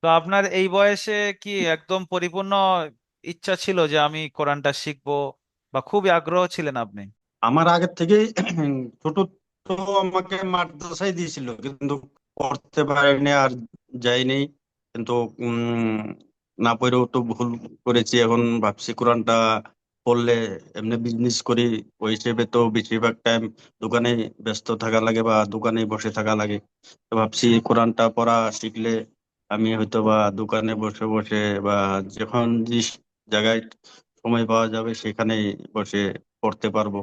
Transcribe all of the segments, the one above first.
তো আপনার এই বয়সে কি একদম পরিপূর্ণ ইচ্ছা ছিল যে আমি কোরআনটা শিখবো, বা খুবই আগ্রহ ছিলেন আপনি? আমার আগের থেকেই ছোট তো আমাকে মাদ্রাসায় দিয়েছিল, কিন্তু পড়তে পারিনি আর যাইনি। কিন্তু উম না পড়েও তো ভুল করেছি। এখন ভাবছি কোরআনটা পড়লে এমনি বিজনেস করি, ওই হিসেবে তো বেশিরভাগ টাইম দোকানে ব্যস্ত থাকা লাগে বা দোকানে বসে থাকা লাগে। তো ভাবছি কোরআনটা পড়া শিখলে আমি হয়তো বা দোকানে বসে বসে বা যখন যে জায়গায় সময় পাওয়া যাবে সেখানে বসে পড়তে পারবো।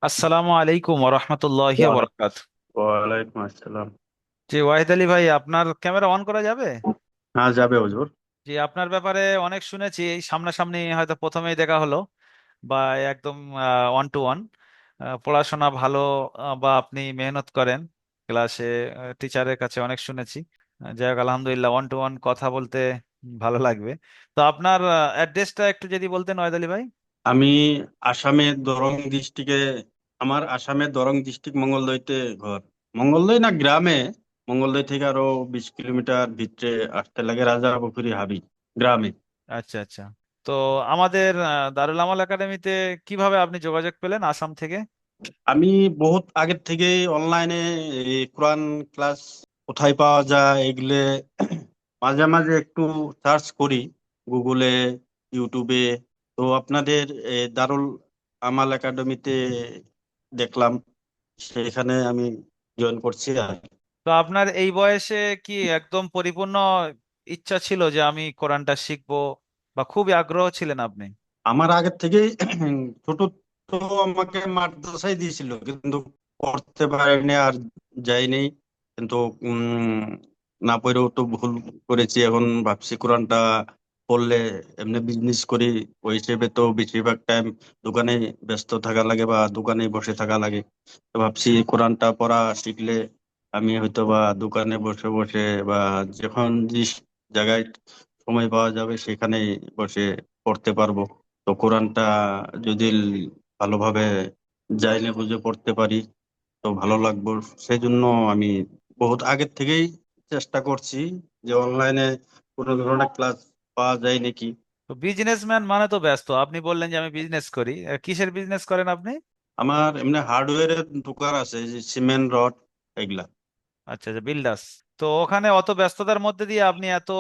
আসসালামু আলাইকুম ওরহমতুল্লাহি ওয়ালাইকুম বরকাত। ওয়ালাইকুম আসসালাম। জি ওয়াহিদ আলী ভাই, আপনার ক্যামেরা অন করা যাবে? হ্যাঁ, যাবে হুজুর। জি, আপনার ব্যাপারে অনেক শুনেছি, এই সামনাসামনি হয়তো প্রথমেই দেখা হলো, বা একদম ওয়ান টু ওয়ান পড়াশোনা ভালো, বা আপনি মেহনত করেন ক্লাসে, টিচারের কাছে অনেক শুনেছি। যাই হোক, আলহামদুলিল্লাহ, ওয়ান টু ওয়ান কথা বলতে ভালো লাগবে। তো আপনার অ্যাড্রেসটা একটু যদি বলতেন ওয়াহিদ আলী ভাই। আমি আসামের দরং ডিস্ট্রিক্টে, আমার আসামের দরং ডিস্ট্রিক্ট মঙ্গলদৈতে ঘর। মঙ্গলদৈ না গ্রামে, মঙ্গলদৈ থেকে আরো 20 কিলোমিটার ভিতরে আসতে লাগে, রাজাপুকুরি হাবি গ্রামে। আচ্ছা আচ্ছা। তো আমাদের দারুল আমাল একাডেমিতে কিভাবে আপনি যোগাযোগ পেলেন আসাম থেকে? আমি বহুত আগের থেকে অনলাইনে কোরআন ক্লাস কোথায় পাওয়া যায় এগুলো মাঝে মাঝে একটু সার্চ করি গুগলে, ইউটিউবে। তো আপনাদের দারুল আমাল একাডেমিতে দেখলাম, সেখানে আমি জয়েন করছি। আর তো আপনার এই বয়সে কি একদম পরিপূর্ণ ইচ্ছা ছিল যে আমি কোরআনটা শিখবো, বা খুবই আগ্রহ ছিলেন আপনি? আমার আগের থেকেই ছোট তো আমাকে মাদ্রাসায় দিয়েছিল, কিন্তু পড়তে পারিনি আর যাইনি। কিন্তু উম না পড়েও তো ভুল করেছি। এখন ভাবছি কোরআনটা পড়লে এমনি বিজনেস করি, ওই হিসেবে তো বেশিরভাগ টাইম দোকানে ব্যস্ত থাকা লাগে বা দোকানে বসে থাকা লাগে। তো ভাবছি কোরআনটা পড়া শিখলে আমি হয়তো বা দোকানে বসে বসে বা যখন যে জায়গায় সময় পাওয়া যাবে সেখানে বসে পড়তে পারবো। তো কোরআনটা যদি ভালোভাবে জাইনে বুঝে পড়তে পারি তো ভালো লাগবে। সেই জন্য আমি বহুত আগের থেকেই চেষ্টা করছি যে অনলাইনে কোনো ধরনের ক্লাস পাওয়া যায় নাকি। তো বিজনেসম্যান মানে তো ব্যস্ত, আপনি বললেন যে আমি বিজনেস করি, কিসের বিজনেস করেন আপনি? আমার এমনি হার্ডওয়্যারের দোকান আছে, যে সিমেন্ট রড এগুলা। আচ্ছা আচ্ছা, বিল্ডার্স। তো ওখানে অত ব্যস্ততার মধ্যে দিয়ে আপনি এত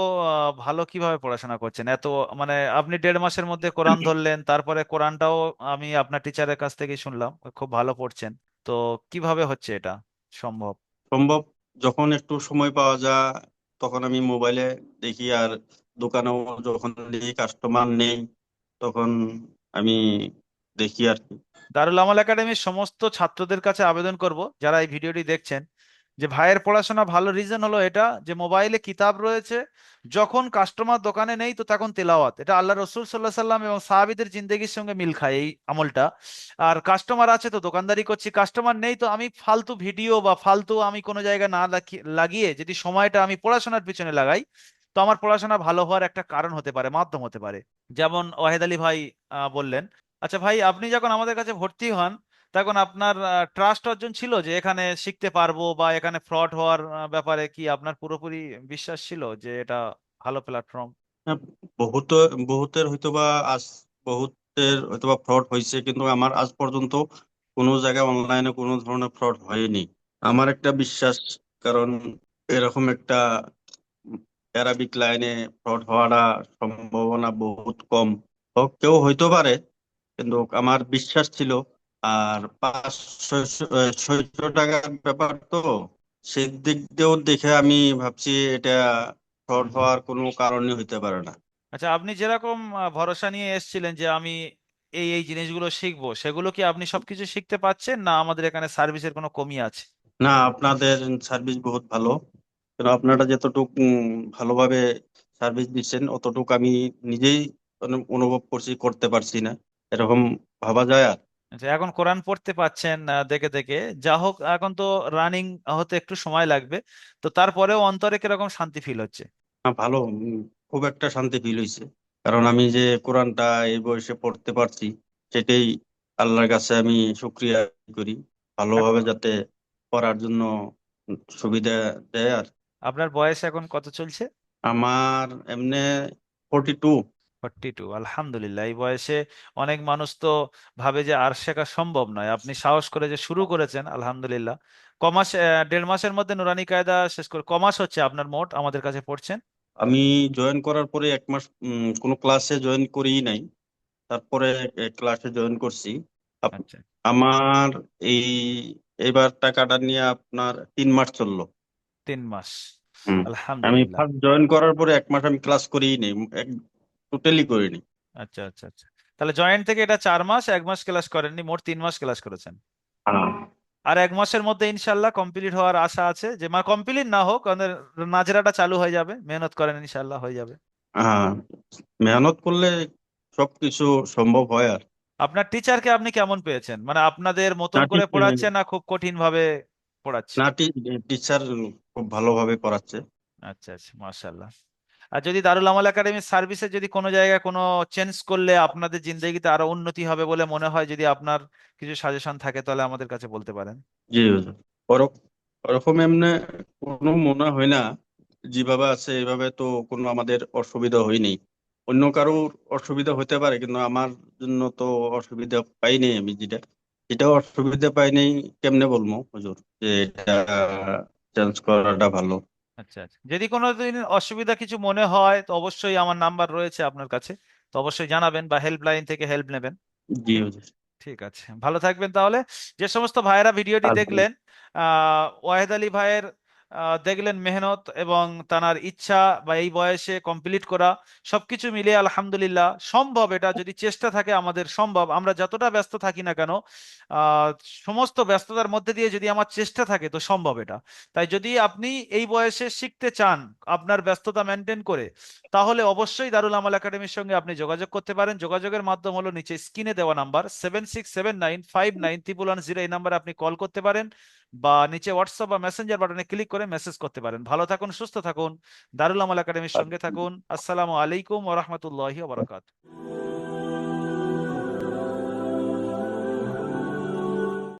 ভালো কিভাবে পড়াশোনা করছেন এত, মানে আপনি 1.5 মাসের মধ্যে কোরআন ধরলেন, তারপরে কোরআনটাও আমি আপনার টিচারের কাছ থেকে শুনলাম খুব ভালো পড়ছেন। তো কিভাবে হচ্ছে এটা সম্ভব? সম্ভব, যখন একটু সময় পাওয়া যায় তখন আমি মোবাইলে দেখি, আর দোকানেও যখন দেখি কাস্টমার নেই তখন আমি দেখি আর কি। দারুল আমাল একাডেমির সমস্ত ছাত্রদের কাছে আবেদন করব যারা এই ভিডিওটি দেখছেন, যে ভাইয়ের পড়াশোনা ভালো রিজন হলো এটা যে মোবাইলে কিতাব রয়েছে, যখন কাস্টমার দোকানে নেই তো তখন তেলাওয়াত, এটা আল্লাহ রসুল সাল্লাহ সাল্লাম এবং সাহাবীদের জিন্দেগির সঙ্গে মিল খায় এই আমলটা। আর কাস্টমার আছে তো দোকানদারি করছি, কাস্টমার নেই তো আমি ফালতু ভিডিও বা ফালতু আমি কোনো জায়গায় না লাগিয়ে যদি সময়টা আমি পড়াশোনার পিছনে লাগাই, তো আমার পড়াশোনা ভালো হওয়ার একটা কারণ হতে পারে, মাধ্যম হতে পারে। যেমন ওয়াহেদ আলী ভাই বললেন। আচ্ছা ভাই, আপনি যখন আমাদের কাছে ভর্তি হন তখন আপনার ট্রাস্ট অর্জন ছিল যে এখানে শিখতে পারবো, বা এখানে ফ্রড হওয়ার ব্যাপারে কি আপনার পুরোপুরি বিশ্বাস ছিল যে এটা ভালো প্ল্যাটফর্ম? হ্যাঁ, বহুত বহুতের হয়তোবা আজ বহুতের হয়তোবা ফ্রড হয়েছে, কিন্তু আমার আজ পর্যন্ত কোনো জায়গায় অনলাইনে কোনো ধরনের ফ্রড হয়নি। আমার একটা বিশ্বাস, কারণ এরকম একটা অ্যারাবিক লাইনে ফ্রড হওয়াটা সম্ভাবনা বহুত কম। হোক, কেউ হইতে পারে, কিন্তু আমার বিশ্বাস ছিল। আর 500-600 টাকার ব্যাপার তো, সেদিক দিয়েও দেখে আমি ভাবছি এটা ফ্রড হওয়ার কোনো কারণই হইতে পারে না। আচ্ছা, আপনি যেরকম ভরসা নিয়ে এসেছিলেন যে আমি এই এই জিনিসগুলো শিখবো, সেগুলো কি আপনি সবকিছু শিখতে পাচ্ছেন, না আমাদের এখানে সার্ভিসের কোনো কমি আছে? না, আপনাদের সার্ভিস বহুত ভালো। কিন্তু আপনারা যতটুকু ভালোভাবে সার্ভিস দিচ্ছেন অতটুকু আমি নিজেই অনুভব করছি, করতে পারছি না এরকম ভাবা যায় আর। আচ্ছা, এখন কোরআন পড়তে পাচ্ছেন দেখে দেখে, যা হোক, এখন তো রানিং হতে একটু সময় লাগবে, তো তারপরেও অন্তরে কিরকম শান্তি ফিল হচ্ছে? ভালো, খুব একটা শান্তি ফিল হয়েছে। কারণ আমি যে কোরআনটা এই বয়সে পড়তে পারছি সেটাই আল্লাহর কাছে আমি শুক্রিয়া করি, ভালোভাবে যাতে পড়ার জন্য সুবিধা দেয় আর। আপনার বয়স এখন কত চলছে? আমার এমনি 42। 42। আলহামদুলিল্লাহ, এই বয়সে অনেক মানুষ তো ভাবে যে আর শেখা সম্ভব নয়, আপনি সাহস করে যে শুরু করেছেন, আলহামদুলিল্লাহ। কমাস 1.5 মাসের মধ্যে নুরানি কায়দা শেষ করে, কমাস হচ্ছে আপনার মোট আমাদের কাছে পড়ছেন? আমি জয়েন করার পরে 1 মাস কোনো ক্লাসে জয়েন করি নাই, তারপরে ক্লাসে জয়েন করছি। আপ- আচ্ছা। আমার এই এবার টাকাটা নিয়ে আপনার 3 মাস চললো। 3 মাস। হুম। আমি আলহামদুলিল্লাহ। ফার্স্ট জয়েন করার পরে 1 মাস আমি ক্লাস করিই নি, টোটালি করিনি। আচ্ছা আচ্ছা আচ্ছা। তাহলে জয়েন্ট থেকে এটা 4 মাস, 1 মাস ক্লাস করেননি, মোট 3 মাস ক্লাস করেছেন। হ্যাঁ। আর 1 মাসের মধ্যে ইনশাল্লাহ কমপ্লিট হওয়ার আশা আছে, যে মানে কমপ্লিট না হোক আমাদের নাজরাটা চালু হয়ে যাবে, মেহনত করেন ইনশাল্লাহ হয়ে যাবে। হ্যাঁ, মেহনত করলে সবকিছু সম্ভব হয় আর। আপনার টিচারকে আপনি কেমন পেয়েছেন, মানে আপনাদের না মতন করে পড়াচ্ছে না খুব কঠিন ভাবে পড়াচ্ছে? না, টিচার খুব ভালোভাবে পড়াচ্ছে। আচ্ছা আচ্ছা, মাশাআল্লাহ। আর যদি দারুল আমাল একাডেমির সার্ভিসে যদি কোনো জায়গায় কোনো চেঞ্জ করলে আপনাদের জিন্দেগিতে আরো উন্নতি হবে বলে মনে হয়, যদি আপনার কিছু সাজেশন থাকে তাহলে আমাদের কাছে বলতে পারেন। জি হুজুর। ওরকম এমনি কোনো মনে হয় না, যেভাবে আছে এইভাবে তো কোনো আমাদের অসুবিধা হয়নি। অন্য কারোর অসুবিধা হতে পারে, কিন্তু আমার জন্য তো অসুবিধা পাইনি। আমি যেটা যেটা অসুবিধা পাইনি, কেমনে বলবো হুজুর যে এটা চেঞ্জ করাটা ভালো। আচ্ছা আচ্ছা, যদি কোনো দিন অসুবিধা কিছু মনে হয় তো অবশ্যই আমার নাম্বার রয়েছে আপনার কাছে, তো অবশ্যই জানাবেন বা হেল্পলাইন থেকে হেল্প নেবেন। জি হুজুর। ঠিক আছে, ভালো থাকবেন তাহলে। যে সমস্ত ভাইয়েরা ভিডিওটি দেখলেন, আলহামদুলিল্লাহ। ওয়াহেদ আলী ভাইয়ের দেখলেন মেহনত এবং তার ইচ্ছা বা এই বয়সে কমপ্লিট করা, সবকিছু মিলিয়ে আলহামদুলিল্লাহ সম্ভব। এটা যদি চেষ্টা থাকে আমাদের সম্ভব, আমরা যতটা ব্যস্ত থাকি না কেন, আহ, সমস্ত ব্যস্ততার মধ্যে দিয়ে যদি আমার চেষ্টা থাকে তো সম্ভব এটা। তাই যদি আপনি এই বয়সে শিখতে চান আপনার ব্যস্ততা মেনটেন করে, তাহলে অবশ্যই দারুল আমাল একাডেমির সঙ্গে আপনি যোগাযোগ করতে পারেন। যোগাযোগের মাধ্যম হলো নিচে স্ক্রিনে দেওয়া নাম্বার 7679591110, এই নাম্বারে আপনি কল করতে পারেন, বা নিচে হোয়াটসঅ্যাপ বা মেসেঞ্জার বাটনে ক্লিক করে মেসেজ করতে পারেন। ভালো থাকুন, সুস্থ থাকুন, দারুল আমাল একাডেমির সঙ্গে থাকুন। আসসালামু আলাইকুম ওয়া রাহমাতুল্লাহি ওয়া বারাকাতুহু।